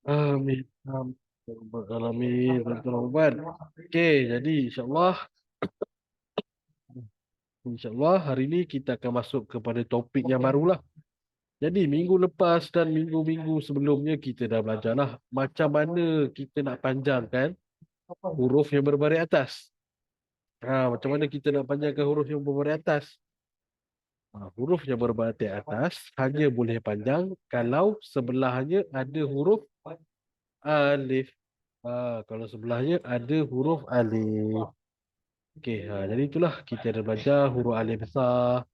Amin. Amin. Alamin. Tuan. Okey, jadi insyaAllah hari ini kita akan masuk kepada topik yang barulah. Jadi minggu lepas dan minggu-minggu sebelumnya kita dah belajar lah macam mana kita nak panjangkan huruf yang berbaris atas. Macam mana kita nak panjangkan huruf yang berbaris atas? Huruf yang berbaris atas hanya boleh panjang kalau sebelahnya ada huruf alif. Kalau sebelahnya ada huruf alif. Okey, jadi itulah kita dah belajar huruf alif besar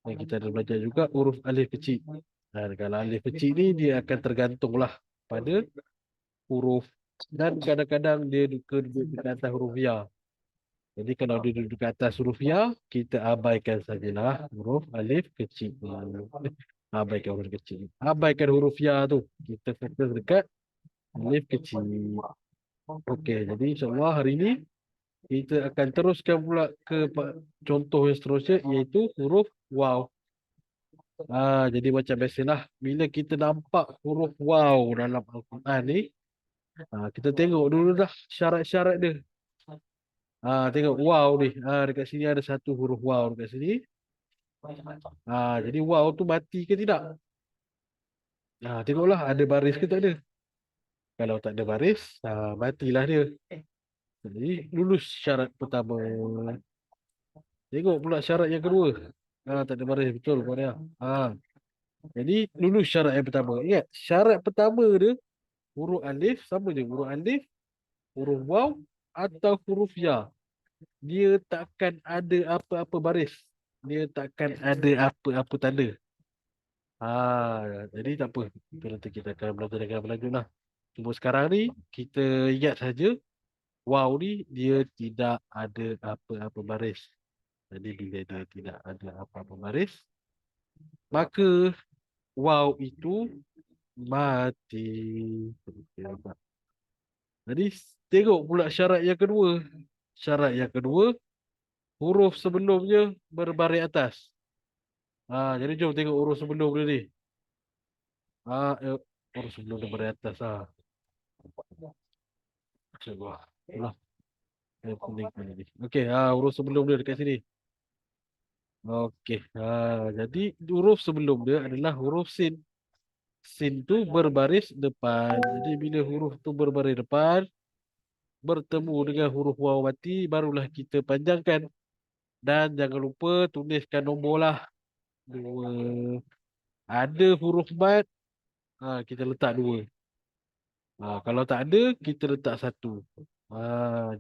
dan kita dah belajar juga huruf alif kecil. Kalau alif kecil ni dia akan tergantunglah pada huruf dan kadang-kadang dia duduk di atas huruf ya. Jadi kalau dia duduk di atas huruf ya, kita abaikan sajalah huruf alif kecil. Abaikan huruf kecil. Abaikan huruf ya tu. Kita fokus dekat alif kecil. Okey, jadi insyaAllah hari ini kita akan teruskan pula ke contoh yang seterusnya iaitu huruf waw. Jadi macam biasalah bila kita nampak huruf waw dalam Al-Quran ni, kita tengok dulu dah syarat-syarat dia. Tengok waw ni. Dekat sini ada satu huruf waw dekat sini. Jadi waw tu mati ke tidak? Tengoklah ada baris ke tak ada. Kalau tak ada baris, matilah dia. Jadi lulus syarat pertama. Tengok pula syarat yang kedua. Tak ada baris betul Puan ya. Jadi lulus syarat yang pertama. Ingat, syarat pertama dia huruf alif sama je huruf alif, huruf waw atau huruf ya. Dia takkan ada apa-apa baris. Dia takkan ada apa-apa tanda. Jadi tak apa. Itu nanti kita akan belajar dengan berlanjut lah. Cuma sekarang ni kita ingat saja waw ni dia tidak ada apa-apa baris. Jadi bila dia tidak ada apa-apa baris, maka waw itu mati. Jadi tengok pula syarat yang kedua. Syarat yang kedua, huruf sebelumnya berbaris atas. Jadi jom tengok huruf sebelum dia ni. Huruf sebelum dia berbaris atas. Coba. Ulah. Yang pening ni. Okey, huruf sebelum dia dekat sini. Okey. Jadi huruf sebelum dia adalah huruf sin. Sin tu berbaris depan. Jadi bila huruf tu berbaris depan, bertemu dengan huruf waw mati, barulah kita panjangkan. Dan jangan lupa tuliskan nombor lah. Dua. Ada huruf mat, kita letak dua. Kalau tak ada, kita letak satu.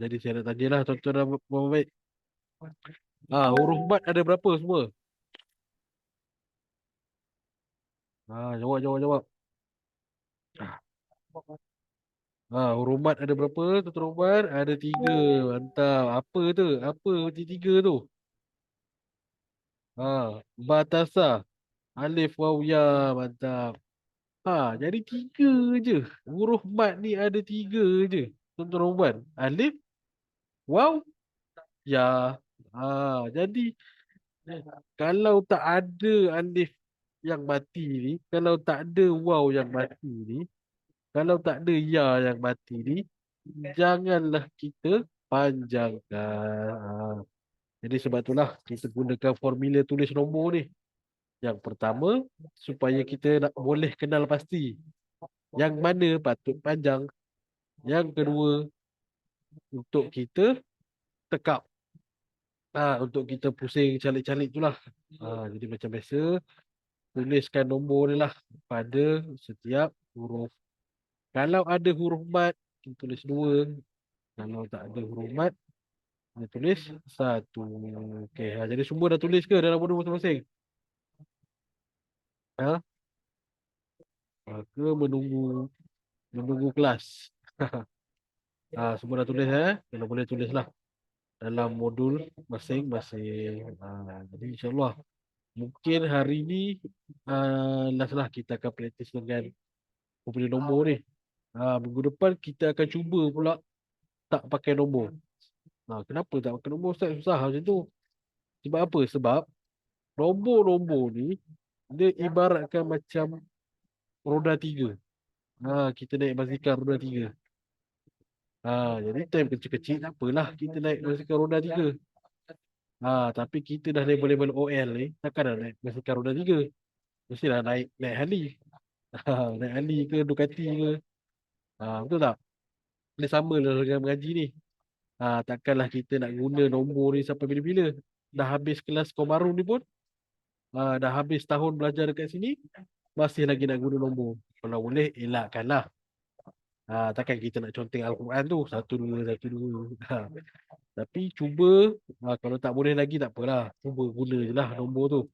Jadi saya nak tanyalah tuan-tuan dan puan baik. Huruf mat ada berapa semua? Jawab. Ah, huruf mat ada berapa tuan-tuan dan puan? Ada tiga. Mantap. Apa tu? Apa tiga tu? Batasa. Alif waw ya. Mantap. Jadi tiga je. Huruf mat ni ada tiga je. Tuan-tuan dan puan. Alif, waw, ya. Jadi kalau tak ada alif yang mati ni, kalau tak ada waw yang mati ni, kalau tak ada ya yang mati ni, janganlah kita panjangkan. Jadi sebab itulah kita gunakan formula tulis nombor ni. Yang pertama, supaya kita nak boleh kenal pasti yang mana patut panjang. Yang kedua, untuk kita tekap. Untuk kita pusing calik-calik tu lah. Jadi macam biasa, tuliskan nombor ni lah pada setiap huruf. Kalau ada huruf mat, kita tulis dua. Kalau tak ada huruf mat, kita tulis satu. Okey, jadi semua dah tulis ke dalam bodoh masing-masing? Ha? Ke menunggu kelas? Semua dah tulis Kalau boleh tulislah dalam modul masing-masing. Jadi insyaAllah mungkin hari ni last lah kita akan praktis dengan kumpulan nombor ni. Minggu depan kita akan cuba pula tak pakai nombor. Kenapa tak pakai nombor Ustaz? Susah macam tu. Sebab apa? Sebab nombor-nombor ni dia ibaratkan macam roda tiga. Kita naik basikal roda tiga. Jadi time kecil-kecil tak apalah kita naik basikal roda tiga. Tapi kita dah level-level OL ni, takkan dah naik basikal roda tiga. Mestilah naik naik Harley. Naik Harley ke Ducati ke. Betul tak? Dia sama lah dengan mengaji ni. Takkanlah kita nak guna nombor ni sampai bila-bila. Dah habis kelas Komaru ni pun, dah habis tahun belajar dekat sini, masih lagi nak guna nombor. Kalau boleh, elakkanlah. Takkan kita nak conteng Al-Quran tu, satu dua, satu dua. Tapi cuba, kalau tak boleh lagi tak apalah. Cuba guna je lah nombor tu.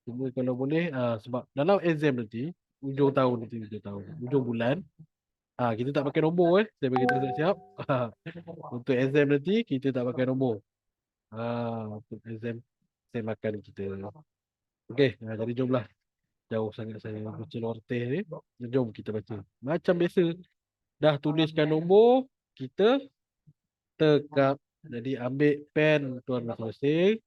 Cuma kalau boleh, sebab dalam exam nanti, hujung tahun nanti, hujung bulan, kita tak pakai nombor saya bagi tahu siap-siap. Untuk exam nanti, kita tak pakai nombor. Untuk exam, saya makan kita. Okey, jadi jomlah. Jauh sangat saya baca lorteh ni. Jom kita baca. Macam biasa, dah tuliskan nombor, kita tekap. Jadi ambil pen tuan masing-masing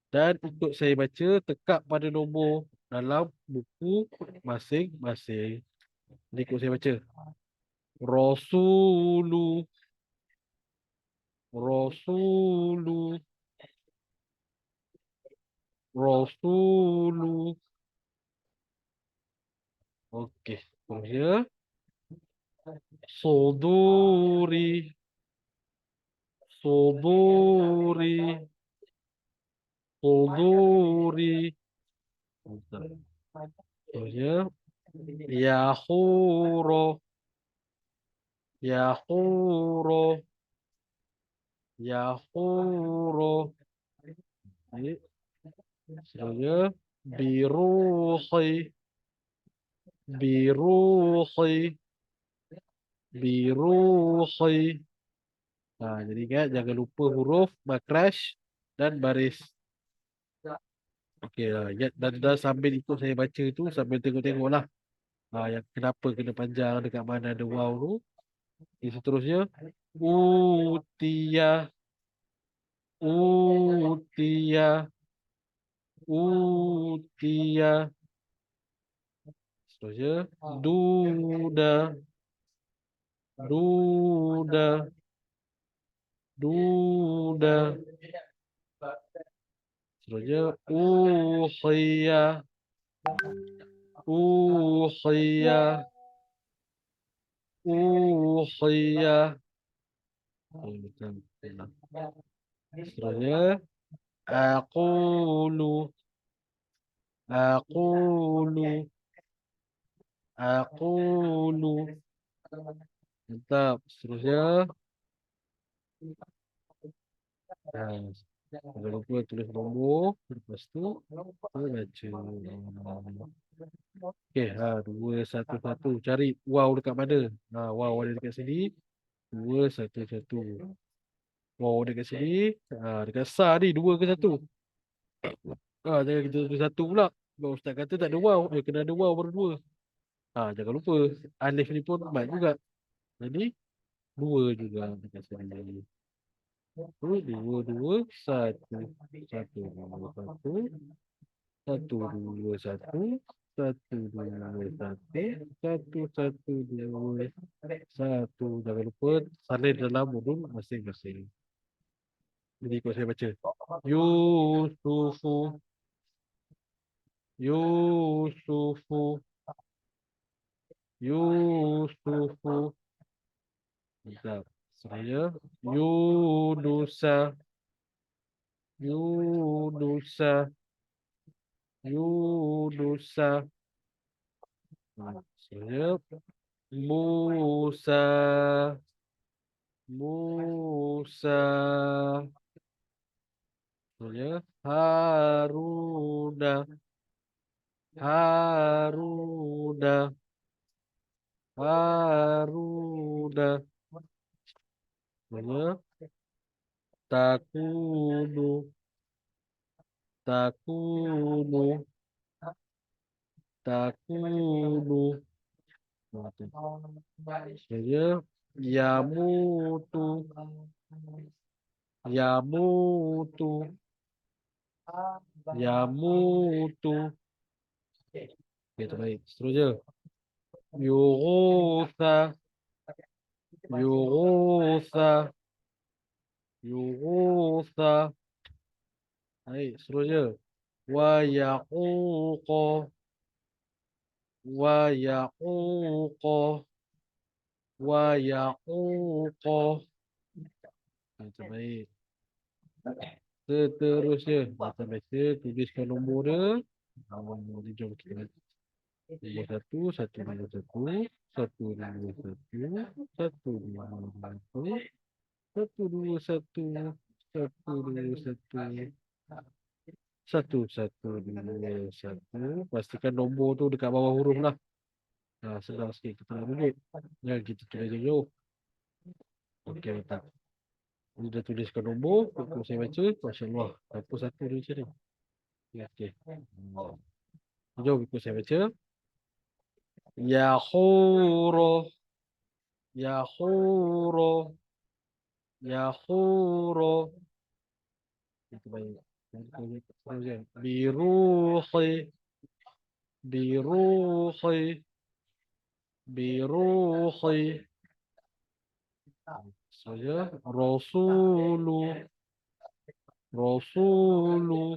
dan ikut saya baca, tekap pada nombor dalam buku masing-masing. Jadi ikut saya baca. Rasulu, Rasulu, Rasulu. Okey. Terus ya. Soduri, Soduri, Soduri. Terus ya. Yahuro, Yahuro, Yahuro. Ini seterusnya. Biruhi, Biruhi, Biruhi. Jadi kan jangan lupa huruf, makhraj dan baris. Okey lah. Ya, dan sambil ikut saya baca tu, sambil tengok-tengok lah. Yang kenapa kena panjang, dekat mana ada waw tu. Okay, seterusnya. Utia, Utia, Utia. Seterusnya. Duda, Duda, Duda. Seterusnya. Ukhia, Ukhia, Ukhia. Seterusnya. Aqulu, Aqulu, Aqulu. Mantap. Seterusnya. Jangan lupa tulis nombor. Lepas tu kita baca. Okey, 2 1 1. Cari wow dekat mana? Wow ada dekat sini. 2 1 1. Wow dekat sini. Dekat sar ni 2 ke 1? Jangan kita tulis 1 pula. Kalau ustaz kata tak ada wow, kena ada wow baru 2. Jangan lupa alif ni pun mat juga. Jadi 2 juga dekat sini. 2 2 1 1 2 1 1 2 1 1 2 1 1 1 2 1. Jangan lupa salin dalam huruf masing-masing. Jadi ikut saya baca. Yusufu, Yusufu, Yusufu. Mantap. Saya Yunusa, Yunusa, Yunusa. Saya Musa, Musa. Saya Haruna, Haruna, Haruna. Saya Takunu, Takunu, Takunu. Saya Yamutu, Yamutu, Yamutu. Okey, terbaik. Seterusnya. Yughutha. Yughutha. Yughutha. Baik, seterusnya. Wa yaquqa. Wa yaquqa. Wa yaquqa. Macam baik. Seterusnya. Macam biasa, tuliskan nombor dia. Jadi jom kita baca. Nombor satu, satu, dua, satu. Satu, dua, satu. Satu, dua, satu. Satu, dua, satu. Satu, dua, satu. Satu, satu, dua, satu. Pastikan nombor tu dekat bawah huruf lah. Senang sikit kita nak bunyi. Jangan kita tulis jauh. Okey, letak. Ini dah tuliskan nombor. Pukul saya baca. Masya Allah. Apa satu dia macam ni? Okey. Jom pukul saya baca. Yahuro. Yahuro. Yahuro. Itu baik. Biruhi. Biruhi. Biruhi. Saya Rasulu. Rasulu.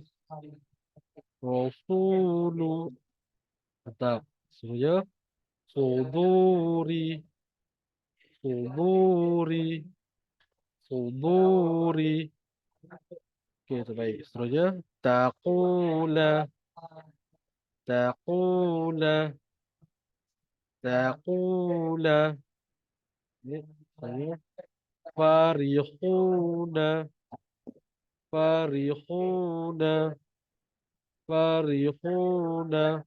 Rasulu. Mantap. Saya Suduri. Suduri. Suduri. Okey, terbaik. Seterusnya taqula. Taqula. Taqula. Ini saya farihuna. Farihuna. Farihuna.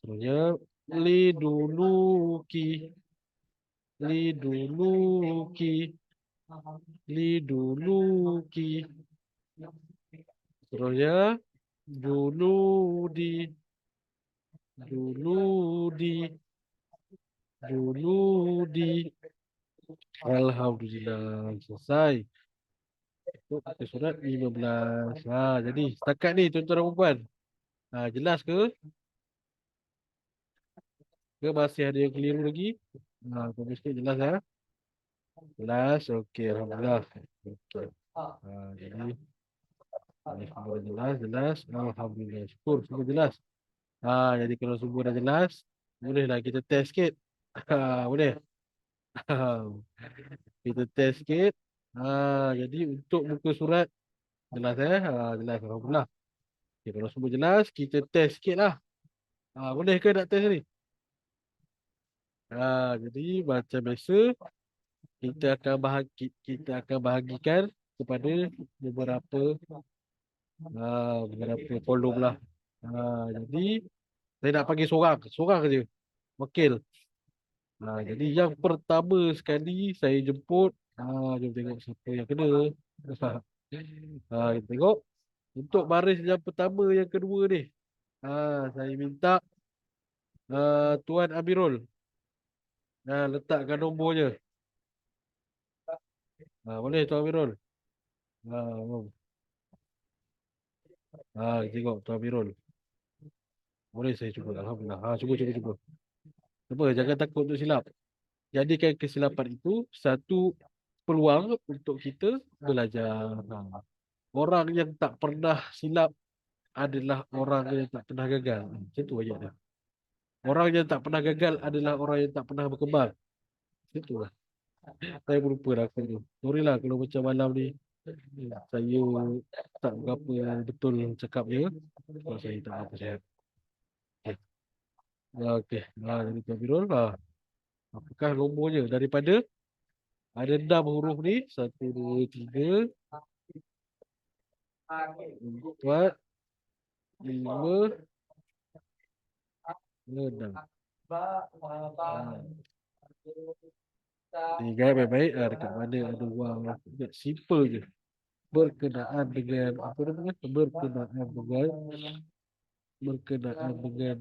Seterusnya liduluki. Liduluki. Liduluki. Seterusnya juludi. Juludi. Juludi. Alhamdulillah selesai. Itu pakai surat 15. Jadi setakat ni tuan-tuan dan puan. Jelas ke? Ke masih ada yang keliru lagi? Tuan sikit jelas ya? Jelas. Okey, alhamdulillah. Okey. Jadi ini semua dah jelas, jelas. Alhamdulillah. Syukur semua jelas. Jadi kalau semua dah jelas, bolehlah kita test sikit. Boleh. Kita test sikit. Jadi untuk muka surat jelas jelas alhamdulillah. Okay, kalau semua jelas, kita test sikit lah. Boleh ke nak test ni? Jadi macam biasa, kita akan bahagikan kepada beberapa beberapa kolom lah. Jadi saya nak panggil seorang, seorang je, wakil. Jadi yang pertama sekali saya jemput, jom tengok siapa yang kena. Kita tengok untuk baris yang pertama, yang kedua ni. Saya minta Tuan Amirul letakkan nombornya. Boleh Tuan Amirul? Oh. Tengok Tuan Amirul. Boleh saya cuba. Alhamdulillah. Cuba. Cuba, jangan takut untuk silap. Jadikan kesilapan itu satu peluang untuk kita belajar. Orang yang tak pernah silap adalah orang yang tak pernah gagal. Macam tu ayat dia. Orang yang tak pernah gagal adalah orang yang tak pernah berkembang. Itulah. Saya berlupa lah aku tu. Sorry lah kalau macam malam ni saya tak berapa betul cakapnya. Sebab saya tak berapa sihat. Okay. Okey. Jadi Tuan Birul. Apakah nombornya? Daripada ada 6 huruf ni. 1, 2, 3, 4, 5, 6. Ingat baik-baik dekat mana ada wang. Simple je. Berkenaan dengan apa namanya? Berkenaan dengan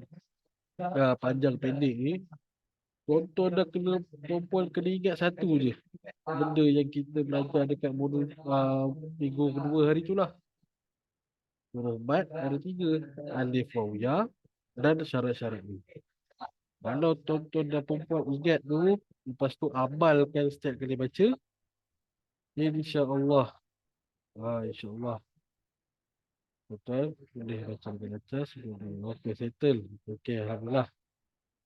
panjang pendek ni. Tonton dah kena, perempuan kena ingat satu je. Benda yang kita belajar dekat modul minggu kedua hari tu lah. Huruf mat ada 3. Alif, waw, ya dan syarat-syarat ni. Kalau tonton dan perempuan ingat tu, lepas tu amalkan setiap kali baca, insya-Allah. Insya-Allah. Betul. Boleh baca di atas. Boleh. Okey, settle. Okey, Alhamdulillah.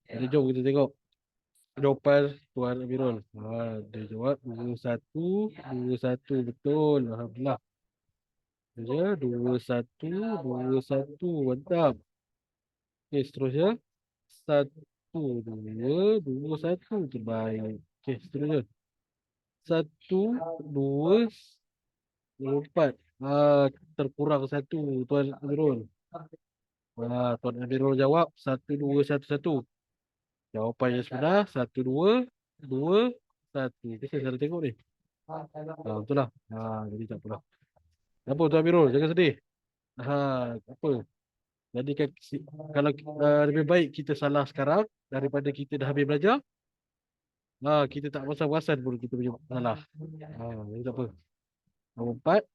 Jadi jom kita tengok jawapan Tuan Amirul. Dia jawab 2-1, 2-1. Betul. Alhamdulillah. Ya, 2-1, 2-1. Mantap. Okey, seterusnya. 1-2, 2-1. Terbaik. Okey, seterusnya. 1-2-4. Terkurang satu, Tuan Amirul. Tuan Amirul jawab 1-2-1-1. Jawapan yang sebenar 1-2-2-1. Saya salah tengok ni. Betul lah. Jadi tak apalah. Tak apa Tuan Amirul, jangan sedih. Tak apa. Jadi kalau lebih baik kita salah sekarang daripada kita dah habis belajar. Kita tak perasan-perasan pun kita punya salah. Jadi tak apa. Nombor 4,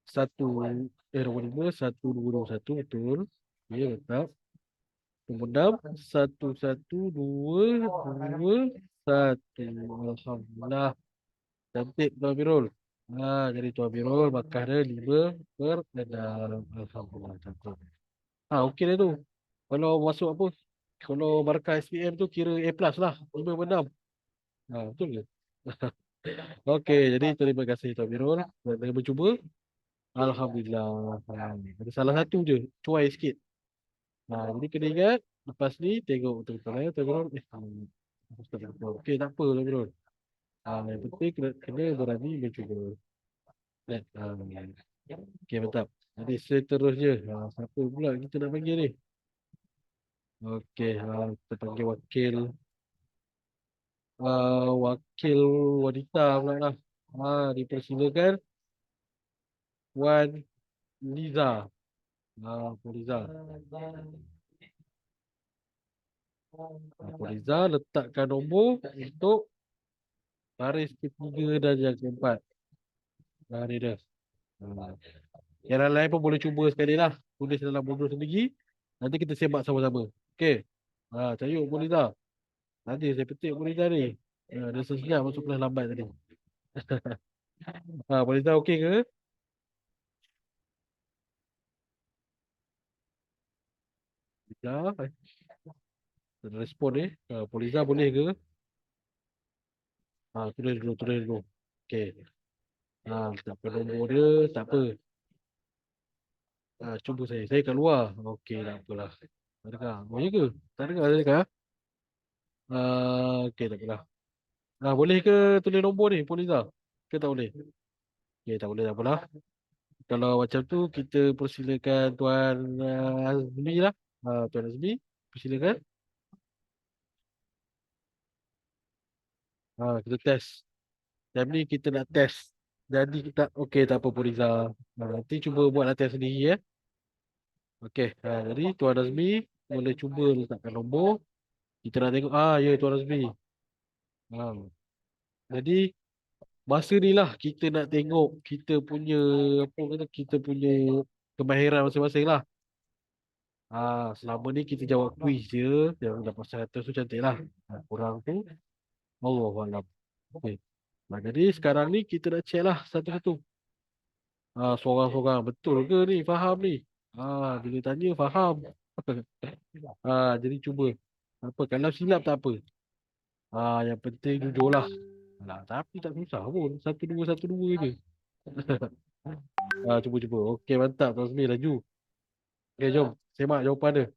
1, nombor 5, 1-2-2-1. Betul. Ya, betul. Nombor 6, 1-1-2-2-1. Alhamdulillah. Cantik Tuan Birul. Jadi Tuan Birul markah dia 5/6. Alhamdulillah. Cantik. Okey dah tu. Kalau masuk apa? Kalau markah SPM tu kira A plus lah. 5/6. Betul ke? Okey, jadi terima kasih Tuan Birul. Kita bercuba. Alhamdulillah. Ada salah satu je. Cuai sikit. Jadi kena ingat. Lepas ni tengok betul-betul ya Tuan Birul. Okey, tak apa Tuan Birul. Yang penting kena berani mencuba. Okey, mantap. Jadi seterusnya, siapa pula kita nak panggil ni? Okey, kita panggil wakil wanita pula lah. Dipersilakan Wan Liza. Puan Liza. Puan Liza letakkan nombor untuk baris ketiga dan yang keempat. Ni dia. Ah, yang lain pun boleh cuba sekali lah. Tulis dalam bodoh sendiri. Nanti kita semak sama-sama. Okey. Cayuk Puan Liza. Nanti saya petik Puan Liza ni. Dia senyap masuk kelas lambat tadi. Puan Liza okey ke? Liza, ada respon ni. Puan Liza boleh ke? Tulis dulu. Okey. Tak apa nombor dia, tak apa. Cuba saya kat luar. Okey, tak apalah. Tak dengar. Ya ke? Tak dengar, tak dengar. Okey, tak apalah. Boleh ke tulis nombor ni, Puan Liza? Ke tak boleh? Okey, tak boleh, tak apalah. Kalau macam tu, kita persilakan Tuan Azmi lah. Tuan Azmi, persilakan. Kita test. Time ni kita nak test. Jadi kita, okey, tak apa Puan Liza. Nanti cuba buat test sendiri ya. Okey, jadi Tuan Azmi boleh cuba letakkan nombor. Kita nak tengok. Ya Tuan Azmi. Jadi masa ni lah kita nak tengok kita punya apa kata kita punya kemahiran masing-masing lah. Selama ni kita jawab kuis je yang dapat 100 tu cantik lah. Kurang tu Allahualam. Okey. Jadi sekarang ni kita nak check lah satu-satu. Seorang-seorang betul ke ni faham ni? Bila tanya faham. Jadi cuba. Apa kalau silap tak apa. Yang penting jujur lah. Tapi tak susah pun. 1-2-1-2 je. Cuba-cuba. Okey, mantap. Tuan Azmi, laju. Okey, jom. Semak jawapan dia.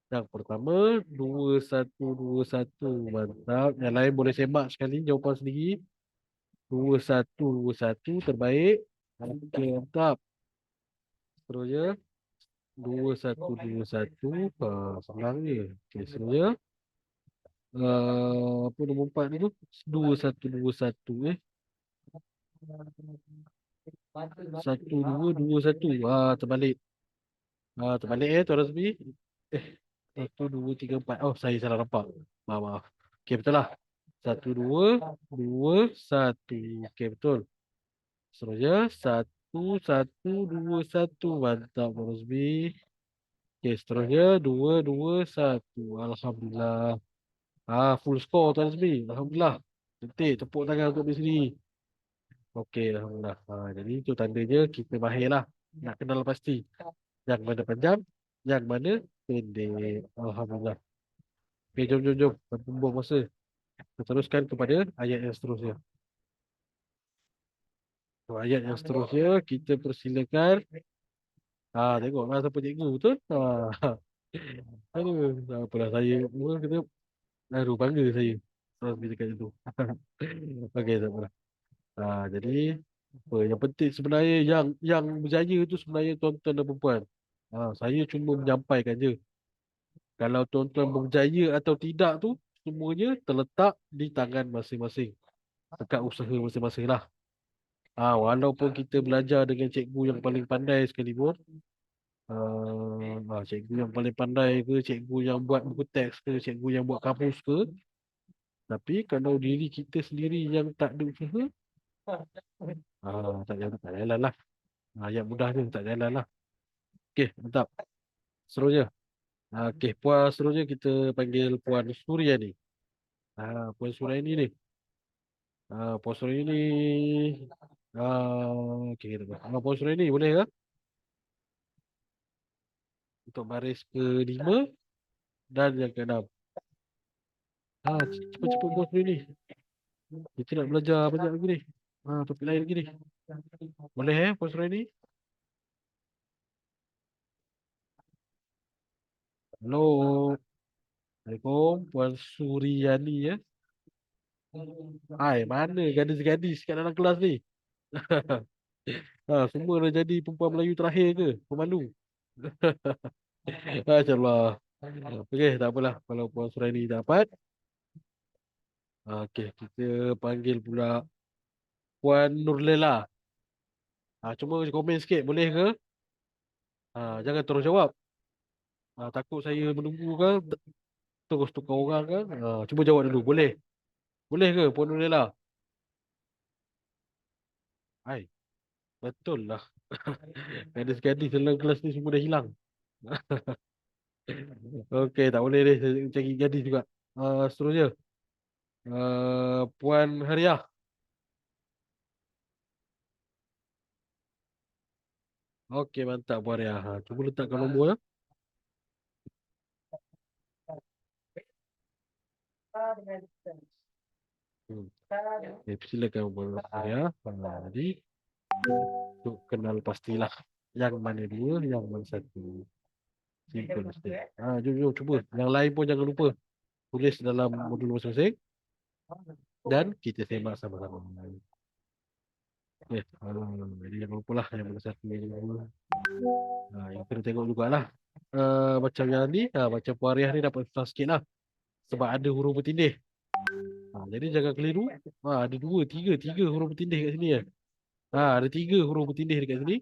Yang pertama, 2-1-2-1. Mantap. Yang lain boleh semak sekali jawapan sendiri. 2-1-2-1. Terbaik. Okey, mantap. Seterusnya. 2-1-2-1. Senang je. Okey, seterusnya. Apa nombor 4 ni tu? 2-1-2-1. 1-2-2-1. Terbalik. Terbalik Tuan Razmi. Eh, 1, 2, 3, 4. Saya salah nampak. Maaf. Okey, betul lah. 1-2-2-1. Okey, betul. Seterusnya 1-1-2-1. Mantap Tuan Razmi. Okey, seterusnya 2-2-1. Alhamdulillah. Full score Tuan Azmi. Alhamdulillah. Cantik, tepuk tangan untuk di sini. Okey, Alhamdulillah. Jadi itu tandanya kita mahir lah. Nak kenal pasti. Yang mana panjang, yang mana pendek. Alhamdulillah. Okey, jom, jom, jom. Berbumbung masa. Kita teruskan kepada ayat yang seterusnya. Ayat yang seterusnya, kita persilakan. Tengoklah siapa cikgu, betul? Aduh, tak apalah saya. Kita, aduh, bangga saya. Terus bila cakap itu. Okey, tak apalah. Jadi, apa, yang penting sebenarnya yang berjaya itu sebenarnya tuan-tuan dan perempuan. Saya cuma menyampaikan je. Kalau tuan-tuan berjaya atau tidak tu, semuanya terletak di tangan masing-masing. Dekat usaha masing-masing lah. Walaupun kita belajar dengan cikgu yang paling pandai sekalipun, cikgu yang paling pandai ke, cikgu yang buat buku teks ke, cikgu yang buat kamus ke, tapi kalau diri kita sendiri yang tak ada usaha, tak jalan lah. Yang mudah ni tak jalan lah. Okey, mantap. Seterusnya. Okey, puan seterusnya kita panggil Puan Suria ni. Puan Suria ni. Puan Suria ni. Okey, kita Puan Suria ni boleh ke? Untuk baris ke-5 dan yang ke-6. Cepat-cepat Puan Suria ni. Kita nak belajar banyak lagi ni. Topik lain lagi ni. Boleh Puan Suria ni? Hello. Assalamualaikum Puan Suriani ya. Mana gadis-gadis kat dalam kelas ni? Semua dah jadi perempuan Melayu terakhir ke? Pemalu. InsyaAllah. Okey, tak apalah. Kalau Puan Suriani dapat. Okey, kita panggil pula Puan Nurlela. Cuma komen sikit, boleh ke? Jangan terus jawab. Takut saya menunggu kan? Terus tukar orang kan? Cuba jawab dulu, boleh? Boleh ke Puan Nurlela? Hai, betul lah. Gadis-gadis dalam kelas ni semua dah hilang. Okey, tak boleh deh. Saya cari gadis juga. Seterusnya. Puan Hariah. Okey, mantap Puan Hariah. Cuba letakkan nombor ya. Hmm. Silakan Puan Hariah. Jadi, untuk kenal pastilah yang mana dua, yang mana satu. Simple saja. Jom, jom, cuba. Yang lain pun jangan lupa. Tulis dalam modul masing-masing. Dan kita semak sama-sama. Jadi jangan lupa lah yang mana satu. Yang kena tengok jugalah. Macam yang ni, macam Puan Hariah ni dapat susah sikit lah. Sebab ada huruf bertindih. Jadi jangan keliru. Ada dua, tiga huruf bertindih kat sini ya. Ada tiga huruf bertindih dekat sini.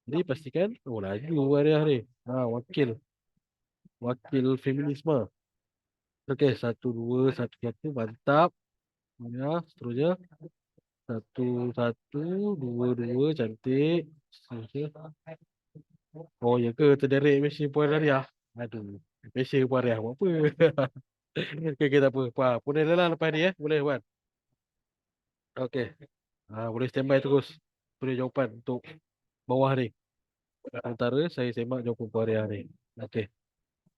Jadi pastikan, laju Puan Hariah ni. Wakil. Wakil feminisme. Okey, satu, dua, satu, satu. Mantap. Ya, seterusnya. Satu, satu, dua, dua. Cantik. Seterusnya. Oh, ya ke? Terderek mesin Puan Hariah. Aduh. Mesin Puan Hariah buat apa? Okey, okay, tak apa. Boleh lah lepas ni ya. Boleh, Puan. Okey. Boleh standby terus. Boleh jawapan untuk bawah ni. Antara saya semak jawapan Puan Hariah ni. Okey.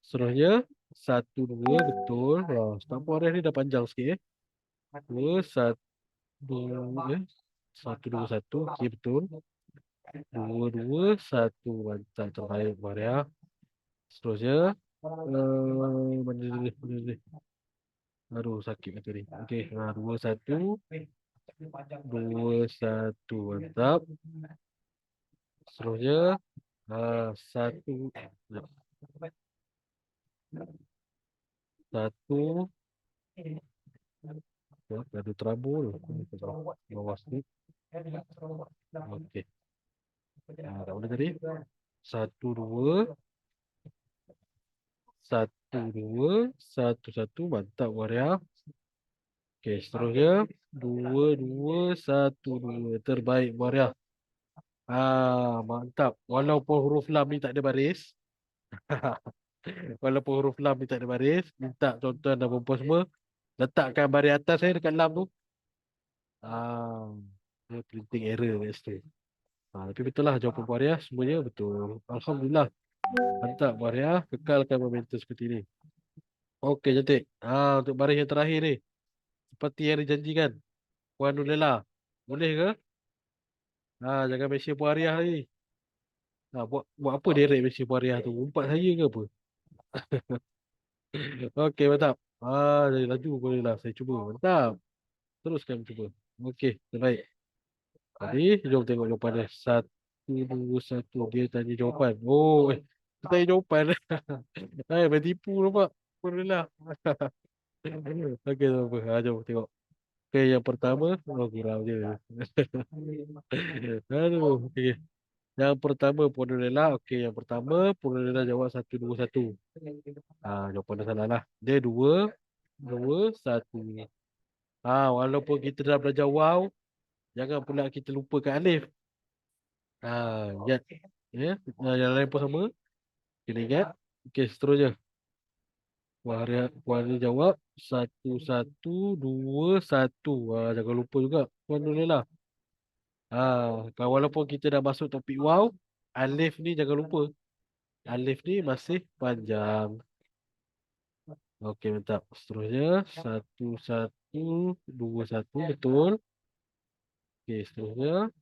Seterusnya. Satu, dua. Betul. Stamp Puan Hariah ni dah panjang sikit ya. Dua, satu. Ya. Satu, dua, satu. Okey, betul. Dua, dua, satu. Mantap. Terbaik Puan Hariah. Seterusnya. Mana ni? Mana ni? Aduh, sakit mata ni. Okey. Dua, satu. Dua, satu. Mantap. Seterusnya. Satu. Ya. Satu. Ya, ada trouble. Bawah sikit. Okey. Tak boleh tadi. Satu, dua. Satu, dua. Satu, satu. Mantap, Waria. Okey, seterusnya. Dua, dua. Satu, dua. Terbaik, Waria. Mantap. Walaupun huruf lam ni tak ada baris. Walaupun huruf lam ni tak ada baris, minta contoh dan perempuan semua, letakkan baris atas saya dekat lam tu. Ah, dia printing error kat situ. Tapi betul lah jawapan Bu Arya, semuanya betul. Alhamdulillah. Mantap Bu Arya, kekalkan momentum seperti ini. Okey, cantik. Untuk baris yang terakhir ni, seperti yang dijanjikan, Puan Nulela. Boleh ke? Jangan mention Bu Arya ni. Buat apa direct mention Bu Arya tu? Umpat saya ke apa? Okey, mantap. Jadi laju boleh lah. Saya cuba. Mantap. Teruskan cuba. Okey, terbaik. Tadi, jom tengok jawapan dia. Satu, dua, satu. Dia tanya jawapan. Dia tanya jawapan. Main tipu nampak. Boleh lah. Okey, tak apa. Jom tengok. Okey, yang pertama. Kurang je. Aduh, okey. Yang pertama, Ponderella. Okey, yang pertama, Ponderella jawab satu, dua, satu. Jawapan dia salah lah. Dia dua, dua, satu. Walaupun kita dah belajar wow, jangan pula kita lupakan alif. Ya, ya, yang lain pun sama. Kena ingat. Okey, seterusnya. Puan dia jawab satu, satu, dua, satu. Jangan lupa juga. Puan boleh lah. Kalau walaupun kita dah masuk topik wow, alif ni jangan lupa. Alif ni masih panjang. Okey, mantap. Seterusnya, satu, satu, dua, satu. Betul. Okey, seterusnya.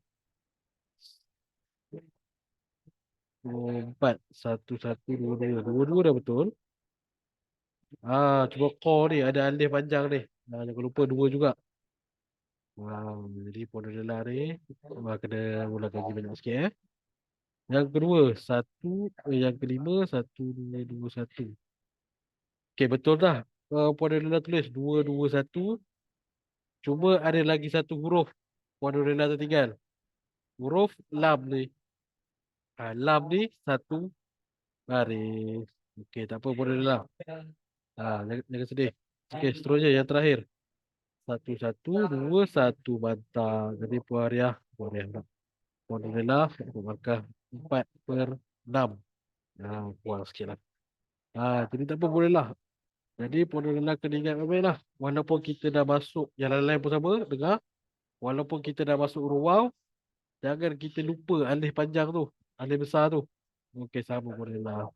Empat. Satu, satu, dua, dua. Dua, dua dah betul. Cuba core ni ada alif panjang ni. Jangan lupa dua juga. Jadi Ponderella ni kena ulang lagi banyak sikit Yang kedua, satu, yang kelima, satu, dua, dua, satu. Okey, betul dah. Ponderella tulis dua, dua, satu. Cuma ada lagi satu huruf Ponderella tertinggal. Huruf lam ni. Lam ni satu baris. Okey, tak apa Ponderella. Jangan sedih. Okey, seterusnya yang terakhir. Satu, satu, dua, satu. Mantap. Jadi Puariah pula. Alhamdulillah, markah 4/6. Kurang sikit lah. Jadi tak apa, boleh lah. Jadi Alhamdulillah kena ingat baik-baik lah. Walaupun kita dah masuk, yang lain-lain pun sama, dengar. Walaupun kita dah masuk huruf waw, jangan kita lupa alif panjang tu. Alif besar tu. Okey, sama boleh lah.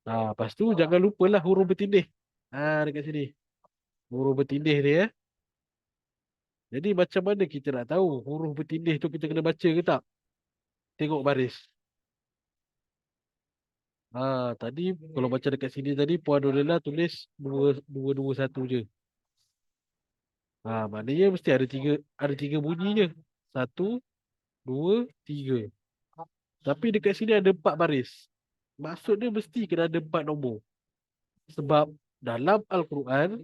Lepas tu jangan lupalah huruf bertindih. Dekat sini. Huruf bertindih ni Jadi macam mana kita nak tahu huruf bertindih tu kita kena baca ke tak? Tengok baris. Tadi kalau baca dekat sini tadi Puan Dorella tulis dua, dua, dua, satu je. Maknanya mesti ada tiga bunyinya. Satu, dua, tiga. Tapi dekat sini ada 4 baris. Maksudnya mesti kena ada 4 nombor. Sebab dalam Al-Quran,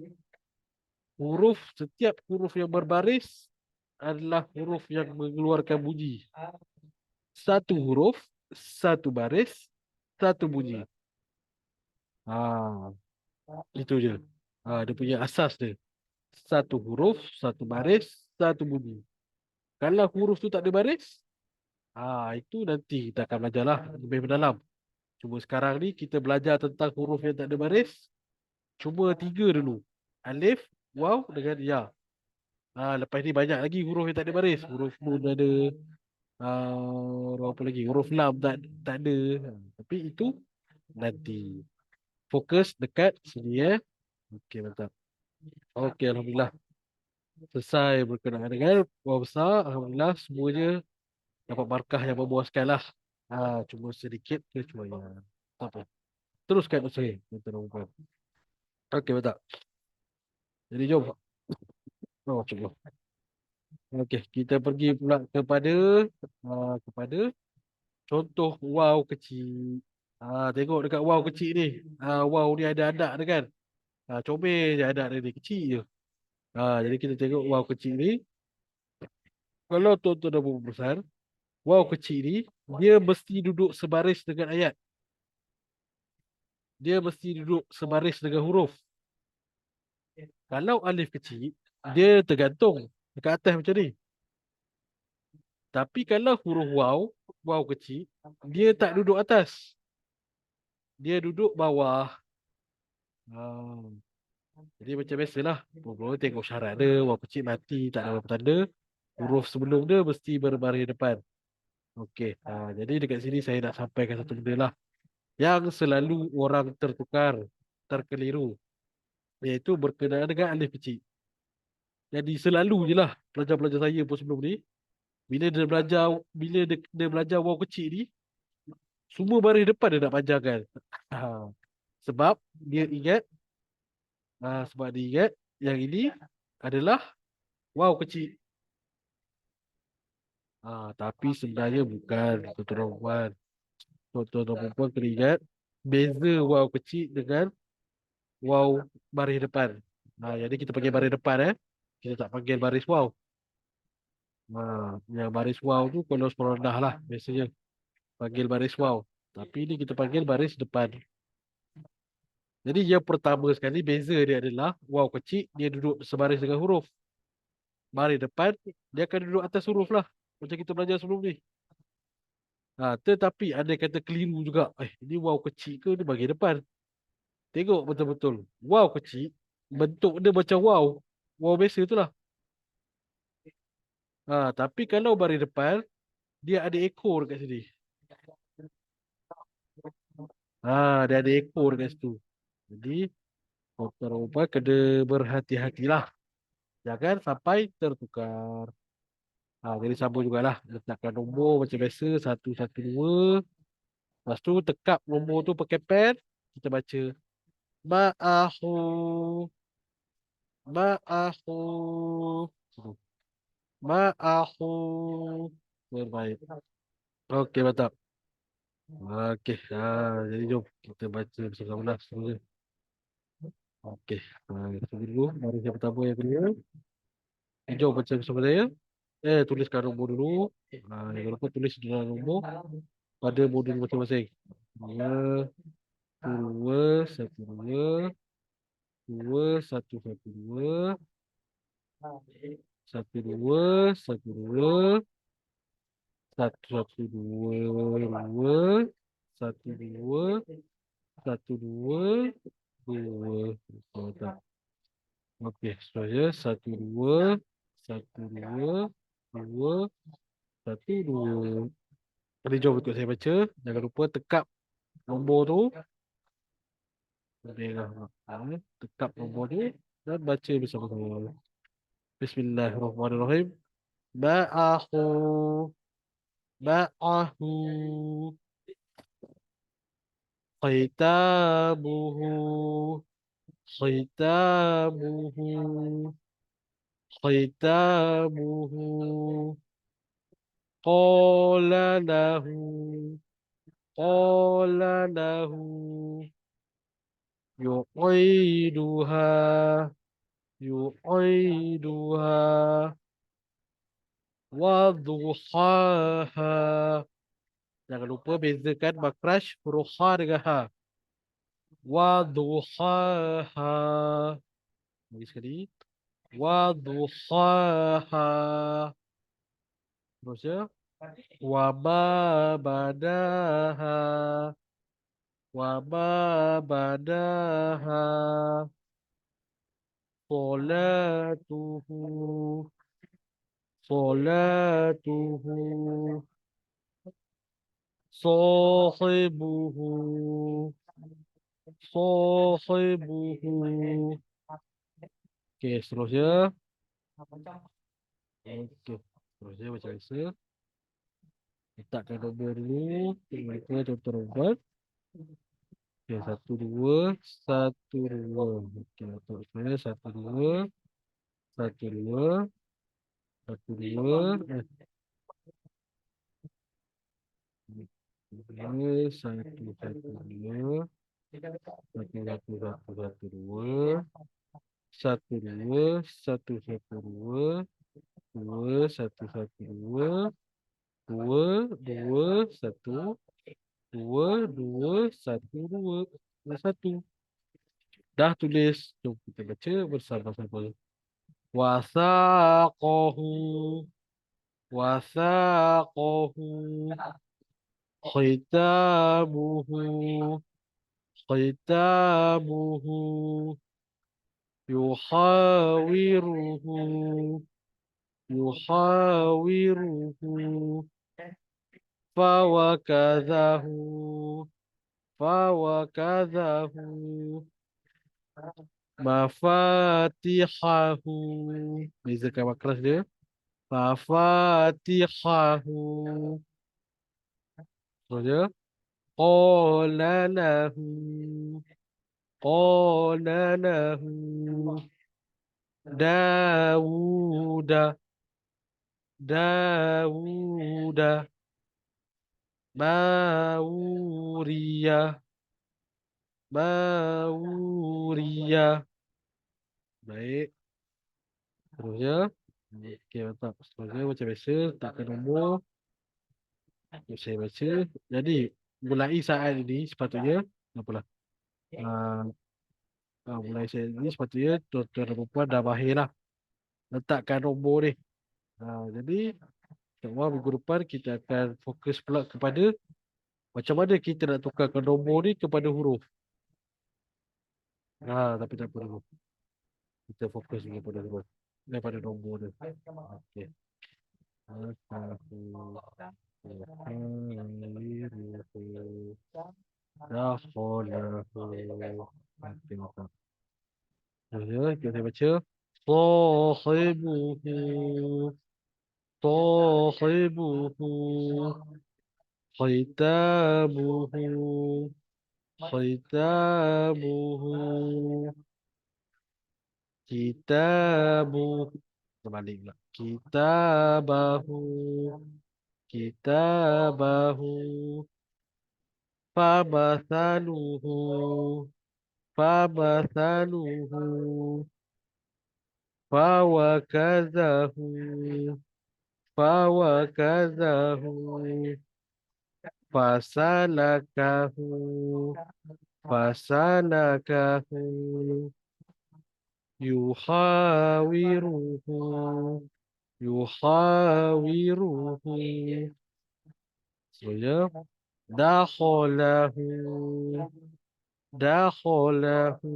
setiap huruf yang berbaris adalah huruf yang mengeluarkan bunyi. Satu huruf, satu baris, satu bunyi. Itu je. Dia punya asas dia. Satu huruf, satu baris, satu bunyi. Kalau huruf tu tak ada baris, itu nanti kita akan belajar lah lebih mendalam. Cuma sekarang ni kita belajar tentang huruf yang tak ada baris. Cuma 3 dulu. Alif, waw dengan ya. Lepas ni banyak lagi huruf yang tak ada baris. Huruf nun ada. Huruf apa lagi? Huruf lam tak ada. Tapi itu nanti. Fokus dekat sini Okey, mantap. Okey, Alhamdulillah. Selesai berkenaan dengan buah besar. Alhamdulillah semuanya dapat markah yang memuaskan lah. Cuma sedikit kecuali tak apa. Teruskan usaha tuan-tuan dan puan. Okey, betul. Jadi jom. Cuba. Okey, kita pergi pula kepada contoh wow kecil. Tengok dekat wow kecil ni. Wow ni ada anak dia kan. Comel je anak dia ni kecil je. Jadi kita tengok wow kecil ni. Kalau tuan-tuan dan puan besar, wow kecil ni dia mesti duduk sebaris dengan ayat. Dia mesti duduk sebaris dengan huruf. Kalau alif kecil, dia tergantung dekat atas macam ni. Tapi kalau huruf wow kecil, dia tak duduk atas. dia duduk bawah. Ah, jadi macam biasalah. Bermula tengok syarat dia. Waw kecil mati. Tak ada apa tanda. Huruf sebelum dia mesti berbaris depan. Okey. Jadi dekat sini saya nak sampaikan satu benda lah. Yang selalu orang tertukar, terkeliru. Iaitu berkenaan dengan alif kecil. Jadi selalu je lah pelajar-pelajar saya pun sebelum ni. Bila dia belajar waw kecil ni, semua baris depan dia nak panjangkan. Ha. Sebab dia ingat, sebab dia ingat yang ini adalah waw kecil. Tapi sebenarnya bukan, tuan-tuan dan puan. Tuan-tuan dan puan kena ingat beza waw kecil dengan waw baris depan. Jadi kita panggil baris depan Kita tak panggil baris waw. Yang baris waw tu kalau sekolah rendah lah biasanya panggil baris waw. Tapi ini kita panggil baris depan. Jadi yang pertama sekali beza dia adalah waw kecil dia duduk sebaris dengan huruf. Baris depan dia akan duduk atas huruf lah. Macam kita belajar sebelum ni. Tetapi ada kata keliru juga. Ini waw kecil ke dia bagi depan? Tengok betul-betul. Waw kecil bentuk dia macam waw. Waw biasa tu lah. Tapi kalau baris depan dia ada ekor dekat sini. Dia ada ekor dekat situ. Jadi rupa-rupa kena berhati-hatilah. Jangan sampai tertukar. Jadi sama jugalah. Letakkan nombor macam biasa. Satu, satu, dua. Lepas tu tekap nombor tu pakai pen. Kita baca. Ma'ahu. Ma'ahu. Ma'ahu. Terbaik. Okey, mantap. Okey. Jadi jom kita baca bersama-sama lah. Seterusnya. Okey. Kita dulu. Mari yang pertama yang kedua. Jom baca bersama saya. Tuliskan nombor dulu. Jangan lupa tulis dalam nombor pada modul masing-masing. Dua, dua, satu, dua, dua, satu, satu, dua, satu, dua, satu, dua, satu, satu, dua, dua, satu, dua, satu, dua, dua. Betul. Okey, seterusnya satu, dua, satu, dua, dua, satu, dua. Tadi jom ikut saya baca. Jangan lupa tekap nombor tu. Tekap nombor tu dan baca bersama-sama. Bismillahirrahmanirrahim. Ma'ahu. Ma'ahu. Khitabuhu. Khitabuhu. Khitabuhu. Qala lahu. Qala lahu. Yu'iduha. Yu'iduha. Wadduhaha. Jangan lupa bezakan makraj huruf ha dengan ha. Wadduhaha. Lagi sekali. Wadduhaha. Terusnya. Wa ma badaha. Wa ma badaha. Salatuhu. Salatuhu. Sahibuhu. Sahibuhu. Okey, seterusnya. Okey, seterusnya macam biasa. Letakkan nombor dulu. Kita contoh. Okey, satu, dua, satu, dua. Okey, untuk saya satu, dua, satu, dua, satu, dua, dua, satu, satu, dua, satu, satu, satu, satu, dua, satu, dua, satu, satu, dua, dua, satu, satu, dua, dua, dua, satu, dua, dua, satu, dua, satu. Dah tulis. Jom kita baca bersama-sama. Wasaqahu. Wasaqahu. Khitabuhu. khitamuhu yuhawiruhu yuhawiruhu fawakadhahu fawakadhahu mafatihahu. Bezakan makras dia. Mafatihahu. Terus dia. Qala lahu. Qala lahu. Dawuda. Dawuda. Mawuriyah. Mawuriyah. Baik. Terusnya. Okey, mantap. Seterusnya macam biasa. Takkan nombor. Saya baca. Jadi, mulai saat ini sepatutnya. Apalah. Uh, mulai saat ini sepatutnya tuan-tuan dan perempuan dah mahir lah. Letakkan nombor ni. Jadi, insyaAllah minggu depan kita akan fokus pula kepada macam mana kita nak tukarkan nombor ni kepada huruf. Tapi tak apa dulu. Kita fokus dulu pada huruf. Daripada nombor dia. Okey. Okey, mantap. Kita baca. Sahibuhu. Sahibuhu. Khitabuhu. Khitabuhu. Kitabuhu. Terbalik pula. Kitabahu. Kitabahu. Famathaluhu. Famathaluhu. Fawakazahu. Fawakazahu. Fasalakahu. Fasalakahu. Yuhawiruhu. Yuhawiruhu. Seterusnya. Dakholahu. Dakholahu.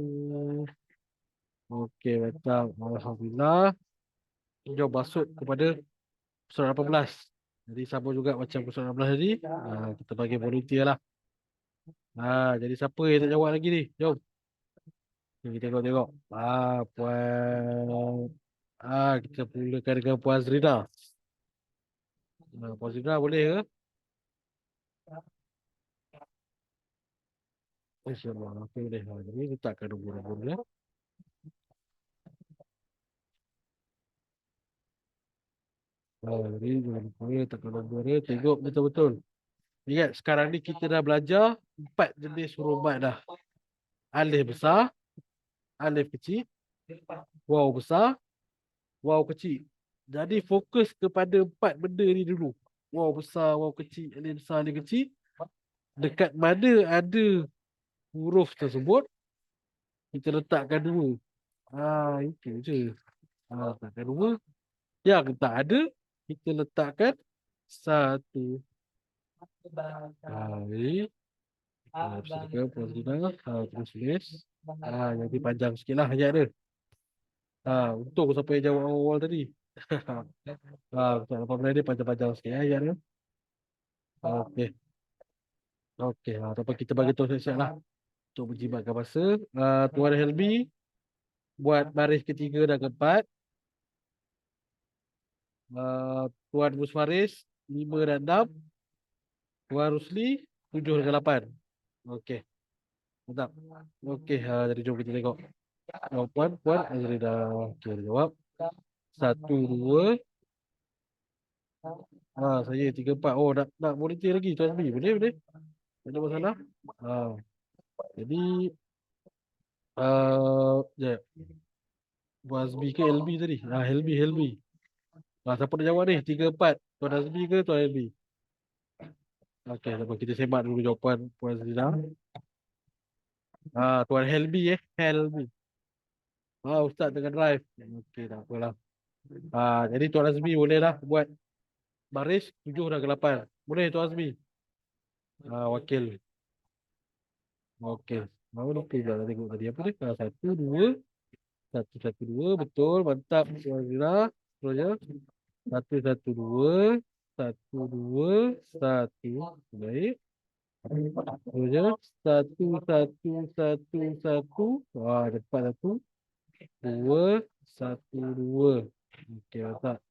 Okey, mantap. Alhamdulillah. Jom masuk kepada episod 18. Jadi sama juga macam episod 16 tadi. Kita bagi volunteer lah. Jadi siapa yang tak jawab lagi ni? Jom. Kita tengok-tengok. Puan. Kita mulakan dengan Puan Azrina. Puan Azrina boleh ke? InsyaAllah. Okey, boleh. Jadi letakkan nombor-nombor dia. Jadi jangan lupa letakkan nombor dia. Tengok betul-betul. Ingat sekarang ni kita dah belajar 4 jenis huruf mat dah. Alif besar, alif kecil, waw besar, waw kecil. Jadi fokus kepada 4 benda ni dulu. Waw besar, waw kecil, alif besar, alif kecil. Dekat mana ada huruf tersebut, kita letakkan 2. Itu je. Letakkan 2. Yang tak ada, kita letakkan 1. Jadi Kita Puan terus tulis. Nanti panjang sikit lah ayat dia. Untung siapa yang jawab awal tadi. Untuk 18 dia panjang-panjang sikit ayat dia. Okey. Okey, ataupun kita bagi tahu siap-siap lah. Untuk menjimatkan masa. Tuan Helmi buat baris ketiga dan keempat. Tuan Musfaris 5 dan 6. Tuan Rusli 7 dan 8. Okey. Mantap. Okey, jadi jom kita tengok. Puan Azrina. Okey, dia jawab. 1, 2. Saya 3, 4. Oh, nak volunteer lagi Tuan Azmi. Boleh. Tak ada masalah. Jadi ya. Tuan Azmi ke Helmi tadi? Helmi. Siapa nak jawab ni? 3, 4. Tuan Azmi ke Tuan Helmi? Okey, kita semak dulu jawapan Puan Azrina. Tuan Helmi Helmi. Ustaz tengah drive. Okey, tak apalah. Jadi Tuan Azmi bolehlah buat baris 7 dan 8. Boleh Tuan Azmi? Wakil. Okey. Mau lupa pula nak tengok tadi apa ni? Satu, dua. Satu, satu, dua. Betul. Mantap. Alhamdulillah. Terusnya. Satu, satu, dua. Satu, dua. Satu. Baik. Terusnya. Satu, satu, satu, satu. Wah, dapat satu. Dua. Satu, dua. Okey, mantap.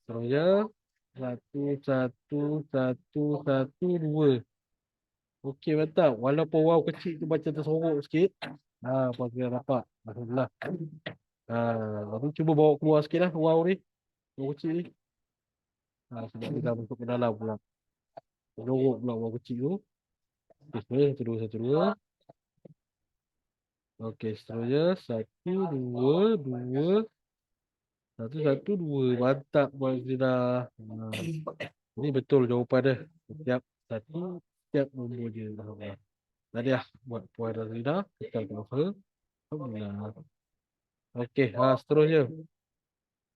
Terusnya. Satu, satu, satu, satu, dua. Okey, mantap. Walaupun wow kecil tu macam tersorok sikit. Apa kita dapat? Alhamdulillah. Jadi cuba bawa keluar sikit lah wow ni. Wow kecil ni. Sebab dia dah masuk ke dalam pula. Tersorok pula wow kecil tu. Okey, satu, dua, satu, dua. Okey, seterusnya. Satu, dua, dua. Satu, satu, dua. Mantap, Puan Zina. Ini betul jawapan dia. Setiap satu, setiap nombor je. Alhamdulillah. Tadi lah buat Puan Zina. Kita cover. Alhamdulillah. Okey, seterusnya.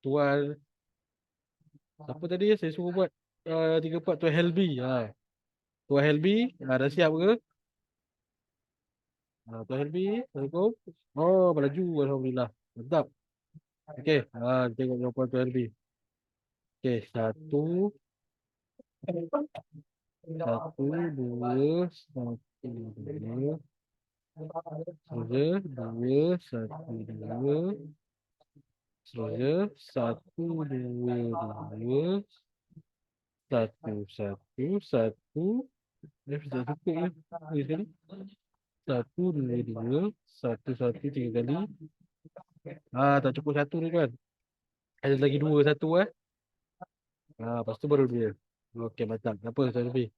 Tuan, siapa tadi ya? Saya suruh buat 3 part. Tuan Helby. Tuan Helby, dah siap ke? Tuan Helby, Assalamualaikum. Oh, melaju. Alhamdulillah. Mantap. Okey, tengok jawapan Tuan Helby. Okey, satu, satu, dua, satu, dua. Saja, dua, satu, dua. Saja, satu, dua, dua. Satu, satu, satu. Sudah cukup ya. Sekali. Satu, dua, dua. Satu, satu, 3 kali. Tak cukup satu ni kan. Ada lagi dua, satu eh. Lepas tu baru dia. Okey, mantap. Tak apa, saya lebih.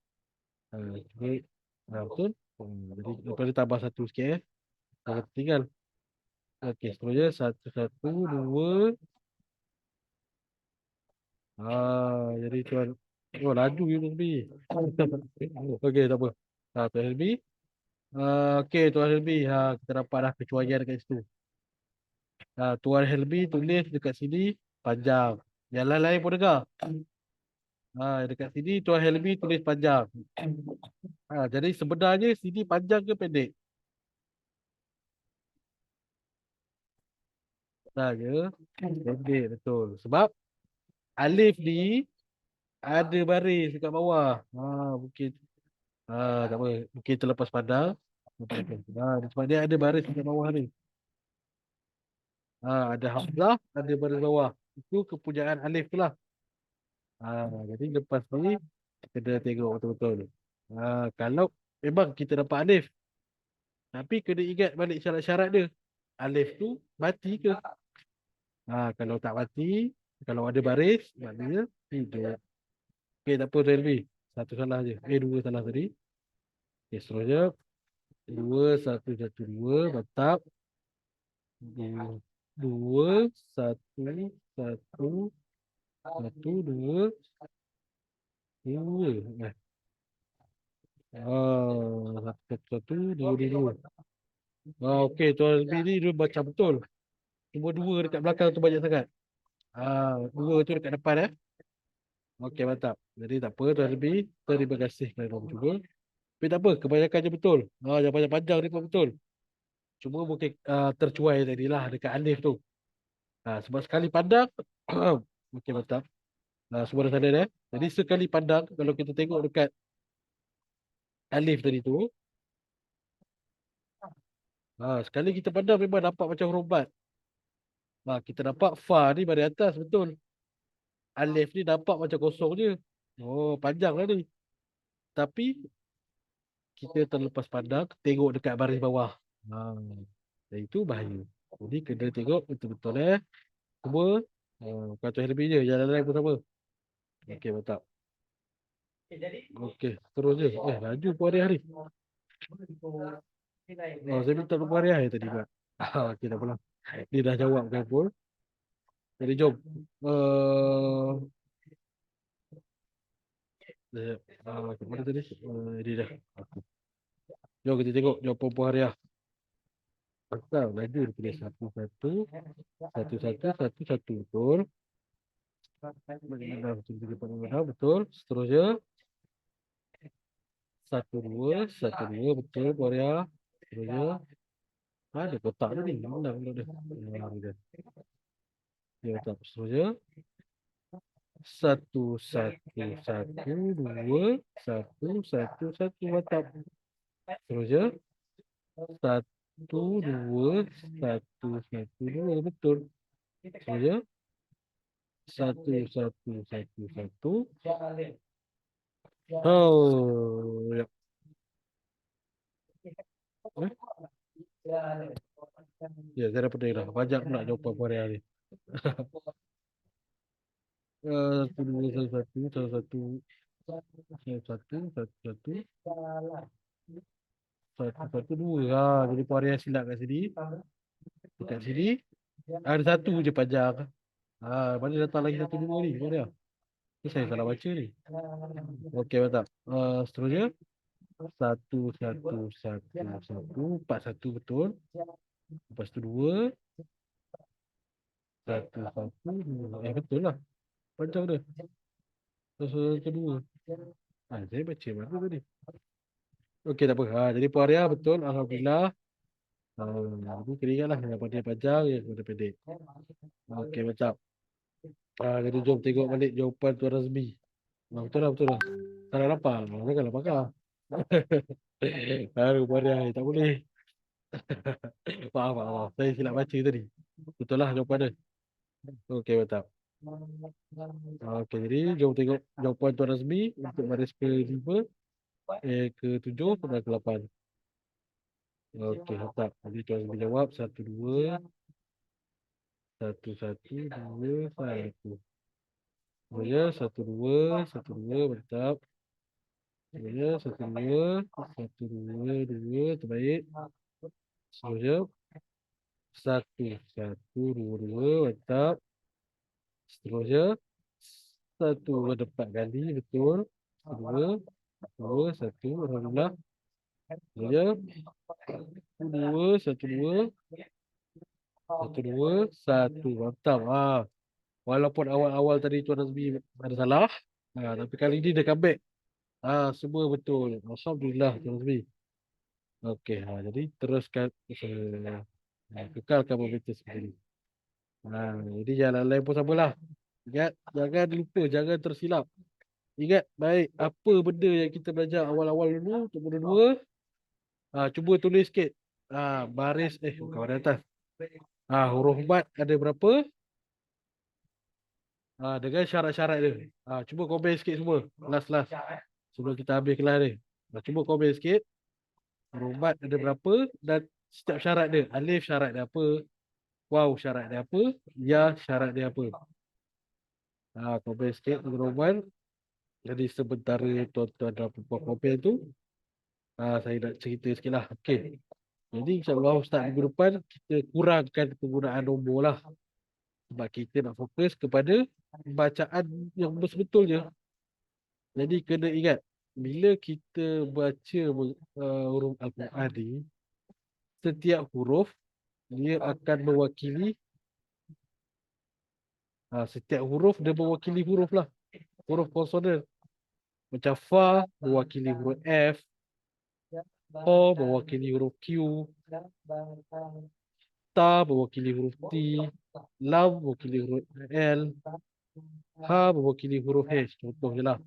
Okay. Betul. Jadi, lepas dia tambah satu sikit eh. Jangan tinggal. Okey, seterusnya. Satu, satu, dua. Jadi tuan. Oh, laju you lebih. Okey, tak apa. Tuan Helmi. Okey, Tuan Helmi. Kita dapat dah kecuaian dekat situ. Tuan Helmi tulis dekat sini panjang. Yang lain-lain pun dengar. Dekat sini Tuan Helmi tulis panjang. Jadi sebenarnya sini panjang ke pendek? Ya. Pendek, betul. Sebab alif ni ada baris dekat bawah. Mungkin tak apa. Mungkin terlepas pandang. Sebab dia ada baris dekat bawah ni. Ada hamzah, ada baris bawah. Itu kepunyaan alif tu lah. Jadi lepas ni kita tengok betul-betul. Kalau memang kita dapat alif, tapi kena ingat balik syarat-syarat dia. Alif tu mati ke? Kalau tak mati, kalau ada baris, maknanya hidup. Okey, tak apa Tuan Elvi. Satu salah je. Dua salah tadi. Okey, seterusnya. Dua, satu, satu, dua. Mantap. Dua, dua, satu, satu, satu, dua, dua. Satu, satu, satu, dua, dua, dua. Okey, Tuan Elvi ni dia baca betul. Cuma dua dekat belakang tu banyak sangat. Dua tu dekat depan Okey, mantap. Jadi tak apa Tuan Elvi. Terima kasih kerana mencuba. Tapi tak apa, kebanyakan je betul. Yang panjang-panjang ni pun betul. Cuma mungkin tercuai tadi lah dekat alif tu. Sebab sekali pandang, okey mantap. Semua dah sadar Jadi sekali pandang, kalau kita tengok dekat alif tadi tu, sekali kita pandang memang nampak macam huruf bat. Kita nampak fa ni pada atas, betul. Alif ni nampak macam kosong je. Oh, panjang lah ni. Tapi, kita terlepas pandang, tengok dekat baris bawah. Dan itu bahaya. Jadi, kena tengok betul-betul Semua, bukan tu lebih je. Yang lain pun sama. Okey, mantap. Okey, terus je. Laju pun hari-hari. Saya minta lupa hari-hari tadi, Pak. Okey, tak apalah. Dia dah jawab kan pun. Jadi, jom. Mana tadi? Dia dah. Jom kita tengok jawapan puan Hariah. Mantap, laju dia tulis satu-satu. Satu-satu, satu-satu. Betul. Betul. Seterusnya. Satu, dua. Satu, dua. Betul, puan Hariah. Seterusnya, ada kotak tu ni. Hilang pula dia. Ni dia. Dia kotak. Seterusnya, satu, satu, satu, dua, satu, satu, satu, mantap. Seterusnya, satu, dua, satu, satu, dua, betul. Seterusnya, satu, satu, satu, satu. Oh, ya. Eh? Ya, saya dapat dah. Banyak pula jawapan Korea ni. Satu, dua, satu, satu, satu, satu, satu, satu, satu, satu, dua. Jadi Korea silap kat sini. Dekat sini, ada satu je panjang. Mana datang lagi satu dua ni? Mana dia? Ni saya salah baca ni. Okey, mantap. Seterusnya, satu, satu, satu, satu, empat, satu, betul. Lepas tu dua, satu, satu, dua. Betul lah. Panjang dia. Satu, satu, dua. Saya baca mana tadi? Okey, tak apa. Jadi Puan Arya betul. Alhamdulillah. Ini keringat lah. Yang pandai panjang, yang pandai pendek. Okey, macam. Jadi jom tengok balik jawapan Tuan Razmi. Betul lah, betul lah. Tak nak lapar. Janganlah pakar. Puan Arya, tak boleh. Maaf, maaf, maaf. Saya silap baca tadi. Betul lah jawapan dia. Okey, mantap. Okey, jadi jom tengok jawapan Tuan Razmi untuk baris ke-5, ke-7 dan ke-8. Okey, mantap. Jadi Tuan Razmi jawab 1, 2, 1, 1, 2, 1. Ya, 1, 2, 1, 2, mantap. Ya, 1, 2, 1, 2, 2, terbaik. Seterusnya, 1, 1, 2, 2, mantap. Seterusnya, 1 berdepan kali, betul. 2, 2, 1, alhamdulillah. Ya, 2, 1, 2, 1, 2, 1, mantap. Walaupun awal-awal tadi Tuan Azmi ada salah, tapi kali ini dia comeback. Semua betul. Alhamdulillah Tuan Azmi. Okey, jadi teruskan kekalkan momentum seperti ini. Jadi jalan lain pun samalah. Ingat, jangan lupa, jangan tersilap. Ingat baik apa benda yang kita belajar awal-awal dulu untuk benda dua. Cuba tulis sikit. Baris bukan baris atas. Huruf mat ada berapa? Dengan syarat-syarat dia. Cuba komen sikit semua. Last. Sebelum kita habis kelas ni. Cuba komen sikit. Huruf mat ada berapa dan setiap syarat dia. Alif syarat dia apa? Waw syarat dia apa? Ya syarat dia apa? Komen sikit teman-teman. Jadi sementara tuan-tuan dan puan komen tu, saya nak cerita sikit lah. Okey. Jadi insyaAllah Ustaz minggu depan kita kurangkan penggunaan nombor lah. Sebab kita nak fokus kepada bacaan yang betul-betulnya. Jadi kena ingat, bila kita baca huruf Al-Quran ni, setiap huruf dia akan mewakili, setiap huruf dia mewakili huruf lah. Huruf konsonan. Macam Fa mewakili huruf F, O mewakili huruf Q, Ta mewakili huruf T, Lam mewakili huruf L, Ha mewakili huruf H. Contohnya lah.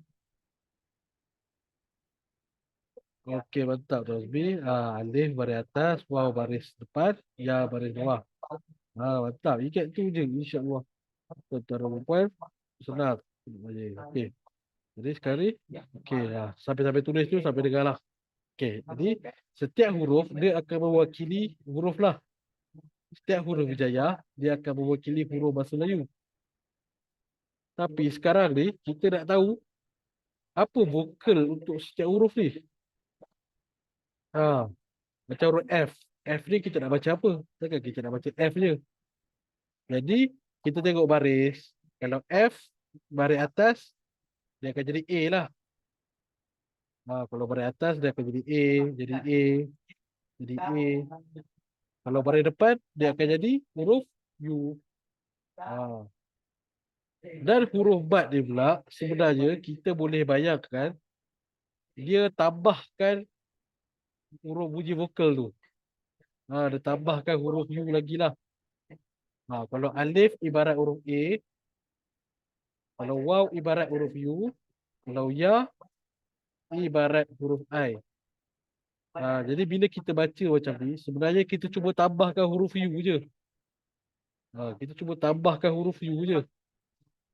Okey, mantap Tuan Azmi. Alif baris atas, Waw baris depan, Ya baris bawah. Mantap. Ingat tu je, insyaAllah. Tuan-tuan dan puan, senang. Okey. Jadi sekarang, okey, sampai-sampai tulis tu, sampai dengar lah. Okey, jadi setiap huruf dia akan mewakili huruf lah. Setiap huruf hijayah, dia akan mewakili huruf bahasa Melayu. Tapi sekarang ni, kita nak tahu apa vokal untuk setiap huruf ni. Macam huruf F. F ni kita nak baca apa? Takkan kita nak baca F je. Jadi, kita tengok baris. Kalau F, baris atas, dia akan jadi A lah. Kalau baris atas, dia akan jadi A, jadi A, jadi A. Kalau baris depan, dia akan jadi huruf U. Dan huruf mat ni pula, sebenarnya kita boleh bayangkan, dia tambahkan huruf bunyi vokal tu. Dia tambahkan huruf U lagi lah. Kalau alif ibarat huruf A, kalau waw ibarat huruf U, kalau ya ibarat huruf I. Jadi bila kita baca macam ni, sebenarnya kita cuba tambahkan huruf U je. Kita cuba tambahkan huruf U je.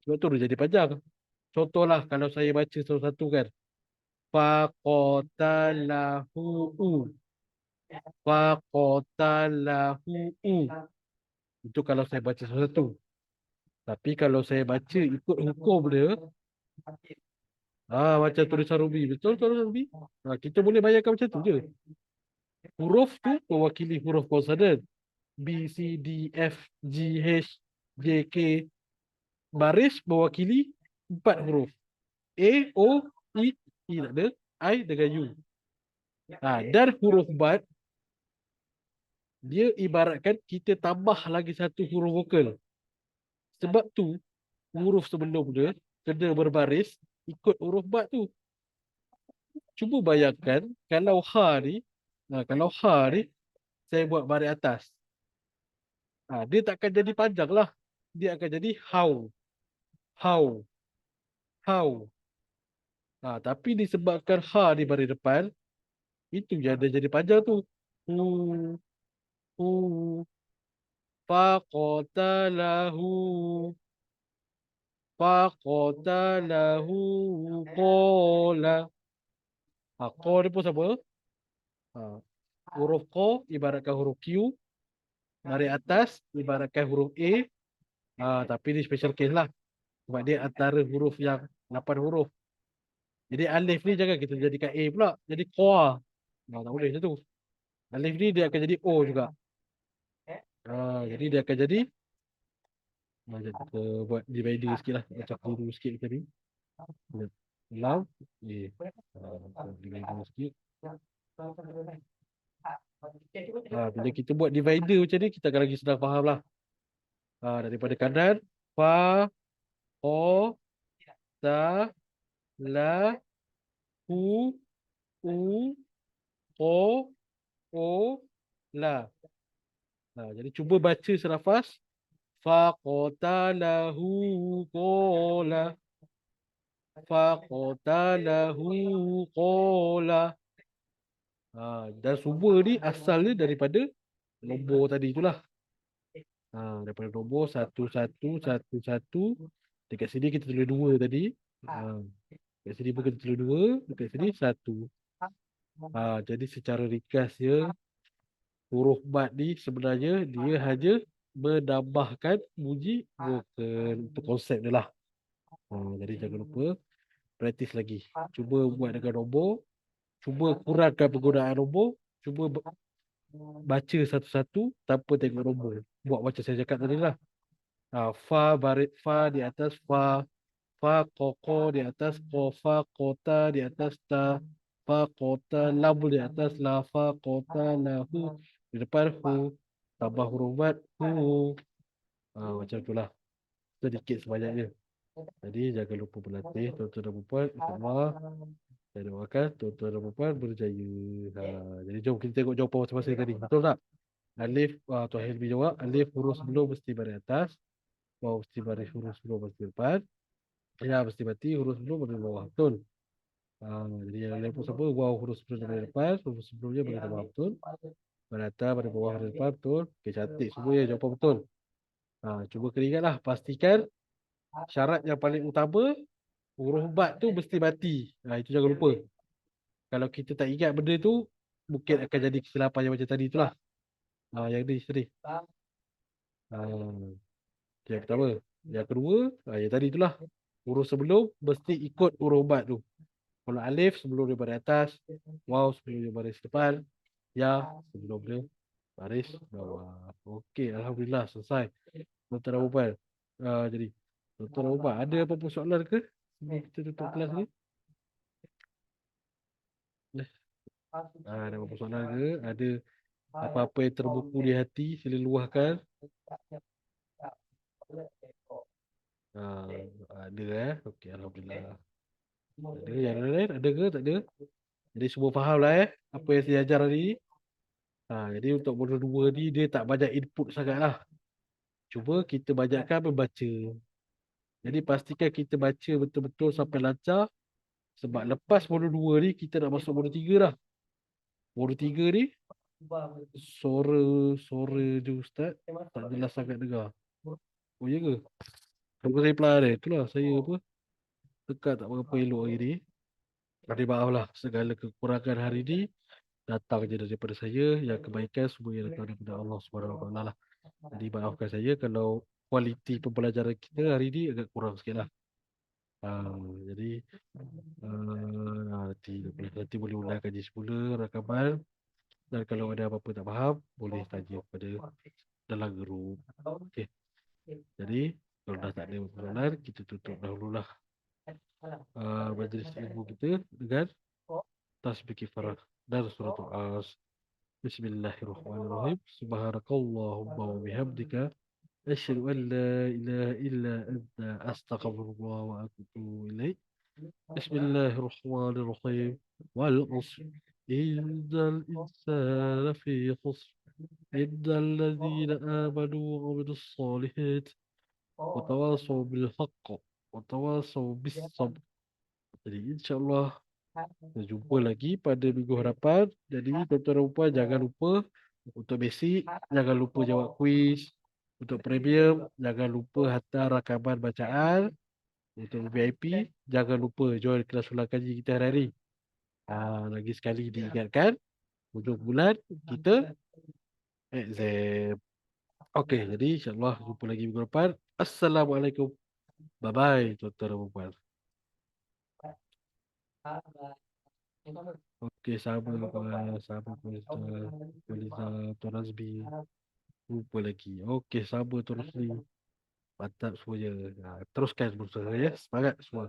Sebab tu dia jadi panjang. Contohlah kalau saya baca satu-satu kan. Faqatalahu u. Faqatalahu u. Itu kalau saya baca satu-satu. Tapi kalau saya baca ikut hukum dia, macam tulisan Ruby. Betul tulisan Ruby? Kita boleh bayangkan macam tu je. Huruf tu mewakili huruf konsonan. B, C, D, F, G, H, J, K. Baris mewakili 4 huruf. A, O, I tak ada. I dengan U. Dan huruf bad, dia ibaratkan kita tambah lagi satu huruf vokal. Sebab tu, huruf sebelum dia kena berbaris ikut huruf bad tu. Cuba bayangkan kalau ha ni saya buat baris atas. Dia takkan jadi panjang lah. Dia akan jadi how. How. How. Tapi disebabkan ha di baris depan, itu yang ada jadi panjang tu. Hu. Hu. Faqatalahu. Faqatalahu. Qala. Qa ni pun sama. Ha. Huruf Q ibaratkan huruf Q. Baris atas ibaratkan huruf A. Tapi ni special case lah. Sebab dia antara huruf yang 8 huruf. Jadi alif ni jangan kita jadikan A pula. Jadi Qa. Tak boleh macam tu. Alif ni dia akan jadi O juga. Jadi dia akan jadi macam kita buat divider sikit lah. Macam kuru sikit macam ni. Lam. Divider sikit. Bila kita buat divider macam ni, kita akan lagi senang faham lah. Daripada kanan. Fa. O. Ta. La. Hu. U. O. O. La. Jadi cuba baca selafaz. Faqatalahu qala. Faqatalahu qala. Dan semua ni asalnya daripada nombor tadi itulah. Daripada nombor 1111. Dekat sini kita tulis 2 tadi. Dekat sini pun kita tulis 2. Dekat sini 1. Jadi secara ringkas dia, huruf mat ni sebenarnya dia hanya menambahkan bunyi vokal. Itu konsep dia lah. Jadi jangan lupa praktis lagi. Cuba buat dengan nombor. Cuba kurangkan penggunaan nombor. Cuba baca satu-satu tanpa tengok nombor. Buat macam saya cakap tadi lah. Fa baris fa di atas fa. Fa koko di atas ko. Fa kota di atas ta. Fa kota lam di atas la. Fa kota lahu di depan hu. Tambah huruf mat hu. Macam itulah. Sedikit sebanyaknya. Jadi jangan lupa berlatih tuan-tuan dan puan. InsyaAllah saya doakan tuan-tuan dan puan berjaya. Jadi jom kita tengok jawapan masing-masing tadi. Betul tak? Alif, Tuan Helmi jawab. Alif huruf sebelum mesti baris atas. Waw mesti baris huruf sebelum mesti depan. Ya mesti mati huruf sebelum baris bawah. Betul. Jadi yang lain pun sama. Waw huruf sebelum baris depan. Huruf sebelumnya baris bawah. Betul. Baris atas, baris bawah, baris depan. Betul. Okay, cantik. Semua ya jawapan betul. Cuba kena ingatlah. Pastikan syarat yang paling utama huruf bat tu mesti mati. Itu jangan lupa. Kalau kita tak ingat benda tu, mungkin akan jadi kesilapan yang macam tadi itulah. Yang ni tadi. Yang pertama. Yang kedua, yang tadi itulah. Huruf sebelum mesti ikut huruf bat tu. Kalau alif sebelum dia baris atas, waw sebelum dia baris depan, ya sebelum dia baris bawah. Okey, alhamdulillah selesai. Tuan-tuan dan puan. Jadi, tuan-tuan dan puan, ada apa-apa soalan ke? Sebelum kita tutup kelas ni? Ada apa-apa soalan ke? Ada apa-apa yang terbuku di hati, sila luahkan. Ada Okey, alhamdulillah. Ada, yang lain ada ke? Tak ada? Jadi semua faham lah apa yang saya ajar hari ni. Jadi untuk modul 2 ni dia tak banyak input sangat lah. Cuba kita banyakkan membaca. Jadi pastikan kita baca betul-betul sampai lancar. Sebab lepas modul 2 ni kita nak masuk modul 3 dah. Modul 3 ni suara suara je ustaz tak jelas sangat dengar. Oh ya ke? Tunggu saya reply dia. Itulah saya apa dekat tak berapa elok hari ni. Ada maaf lah segala kekurangan hari ni datang je daripada saya, yang kebaikan semua yang datang daripada Allah Subhanahu Wa Taala lah. Jadi maafkan saya kalau kualiti pembelajaran kita hari ni agak kurang sikit lah. Ah, jadi nanti boleh ulang kaji semula rakaman, dan kalau ada apa-apa tak faham boleh tanya pada dalam grup. Okey. Jadi kalau dah tak ada persoalan, kita tutup dahululah majlis ilmu kita dengan tasbih kifarah dan surah As. Bismillahirrahmanirrahim. Subhanakallahumma wa bihamdika asyhadu an la ilaha illa anta astaghfirullah wa atubu ilaik. Bismillahirrahmanirrahim. Wal 'asr. Innal insana lafi khusr. Innal ladzina amanu wa 'amilus solihat wa tawasaw bil haqq wa tawasaw bis sabr. Jadi insya-Allah kita jumpa lagi pada minggu hadapan. Jadi tuan-tuan dan puan jangan lupa untuk basic, jangan lupa jawab kuis. Untuk premium, jangan lupa hantar rakaman bacaan. Untuk VIP, jangan lupa join kelas ulang kaji kita hari-hari. Lagi sekali diingatkan, hujung bulan kita exam. Okey, jadi insya-Allah jumpa lagi minggu depan. Assalamualaikum. Bye-bye tuan-tuan dan puan. Okey, sabar puan, sabar puan Ustaz. Puan Liza, Tuan Azmi. Jumpa lagi. Okey, sabar Tuan Rosli. Mantap semuanya. Teruskan berusaha ya. Semangat semua.